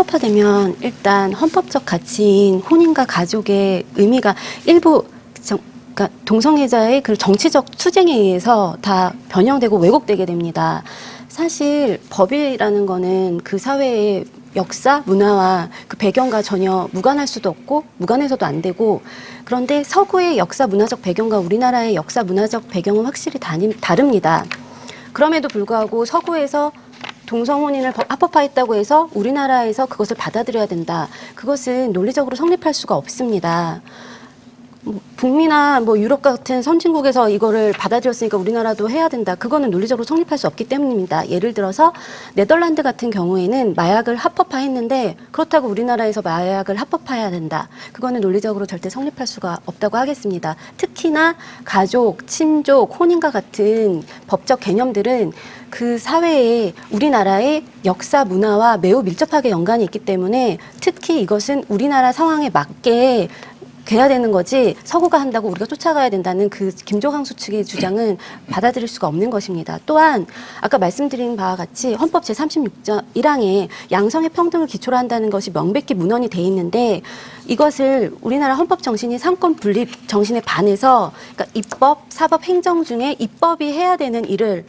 합법화되면 일단 헌법적 가치인 혼인과 가족의 의미가 일부 그러니까 동성애자의 그 정치적 투쟁에 의해서 다 변형되고 왜곡되게 됩니다. 사실 법이라는 거는 그 사회의 역사, 문화와 그 배경과 전혀 무관할 수도 없고 무관해서도 안 되고, 그런데 서구의 역사 문화적 배경과 우리나라의 역사 문화적 배경은 확실히 다릅니다. 그럼에도 불구하고 서구에서 동성혼인을 합법화했다고 해서 우리나라에서 그것을 받아들여야 된다. 그것은 논리적으로 성립할 수가 없습니다. 북미나 유럽 같은 선진국에서 이거를 받아들였으니까 우리나라도 해야 된다. 그거는 논리적으로 성립할 수 없기 때문입니다. 예를 들어서 네덜란드 같은 경우에는 마약을 합법화했는데 그렇다고 우리나라에서 마약을 합법화해야 된다. 그거는 논리적으로 절대 성립할 수가 없다고 하겠습니다. 특히나 가족, 친족, 혼인과 같은 법적 개념들은 그 사회에 우리나라의 역사, 문화와 매우 밀접하게 연관이 있기 때문에 특히 이것은 우리나라 상황에 맞게 돼야 되는 거지 서구가 한다고 우리가 쫓아가야 된다는 그 김조광수 측의 주장은 받아들일 수가 없는 것입니다. 또한 아까 말씀드린 바와 같이 헌법 제36조 1항에 양성의 평등을 기초로 한다는 것이 명백히 문헌이 돼 있는데, 이것을 우리나라 헌법 정신이 삼권 분립 정신에 반해서, 그러니까 입법, 사법, 행정 중에 입법이 해야 되는 일을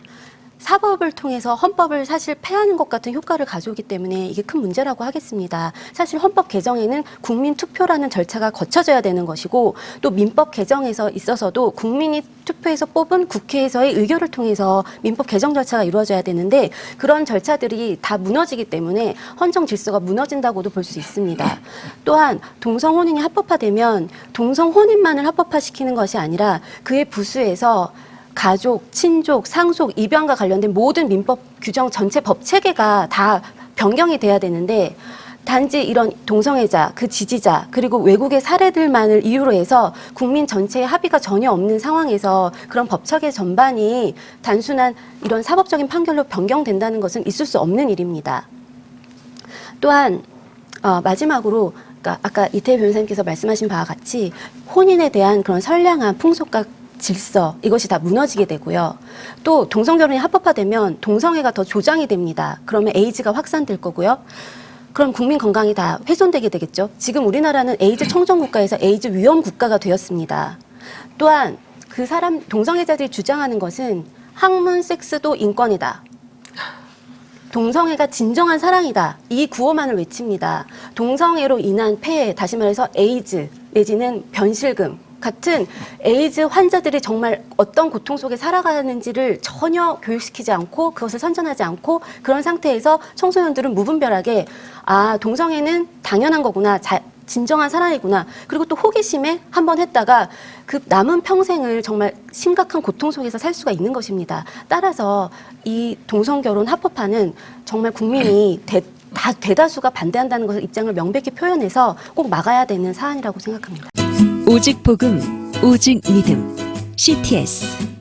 사법을 통해서 헌법을 사실 폐하는 것 같은 효과를 가져오기 때문에 이게 큰 문제라고 하겠습니다. 사실 헌법 개정에는 국민 투표라는 절차가 거쳐져야 되는 것이고, 또 민법 개정에서 있어서도 국민이 투표해서 뽑은 국회에서의 의결을 통해서 민법 개정 절차가 이루어져야 되는데, 그런 절차들이 다 무너지기 때문에 헌정 질서가 무너진다고도 볼 수 있습니다. 또한 동성혼인이 합법화되면 동성혼인만을 합법화시키는 것이 아니라 그의 부수에서 가족, 친족, 상속, 입양과 관련된 모든 민법 규정 전체 법 체계가 다 변경이 돼야 되는데, 단지 이런 동성애자, 그 지지자, 그리고 외국의 사례들만을 이유로 해서 국민 전체의 합의가 전혀 없는 상황에서 그런 법 체계 전반이 단순한 이런 사법적인 판결로 변경된다는 것은 있을 수 없는 일입니다. 또한 마지막으로 아까 이태희 변호사님께서 말씀하신 바와 같이 혼인에 대한 그런 선량한 풍속과 질서, 이것이 다 무너지게 되고요. 또 동성결혼이 합법화되면 동성애가 더 조장이 됩니다. 그러면 에이즈가 확산될 거고요. 그럼 국민 건강이 다 훼손되게 되겠죠. 지금 우리나라는 에이즈 청정 국가에서 에이즈 위험 국가가 되었습니다. 또한 그 동성애자들이 주장하는 것은 학문 섹스도 인권이다. 동성애가 진정한 사랑이다. 이 구호만을 외칩니다. 동성애로 인한 폐해, 다시 말해서 에이즈 내지는 변실금 같은 에이즈 환자들이 정말 어떤 고통 속에 살아가는지를 전혀 교육시키지 않고 그것을 선전하지 않고, 그런 상태에서 청소년들은 무분별하게 동성애는 당연한 거구나, 진정한 사랑이구나, 그리고 또 호기심에 한번 했다가 그 남은 평생을 정말 심각한 고통 속에서 살 수가 있는 것입니다. 따라서 이 동성결혼 합법화는 정말 국민이 대다수가 반대한다는 것을 입장을 명백히 표현해서 꼭 막아야 되는 사안이라고 생각합니다. 오직 복음, 오직 믿음, CTS.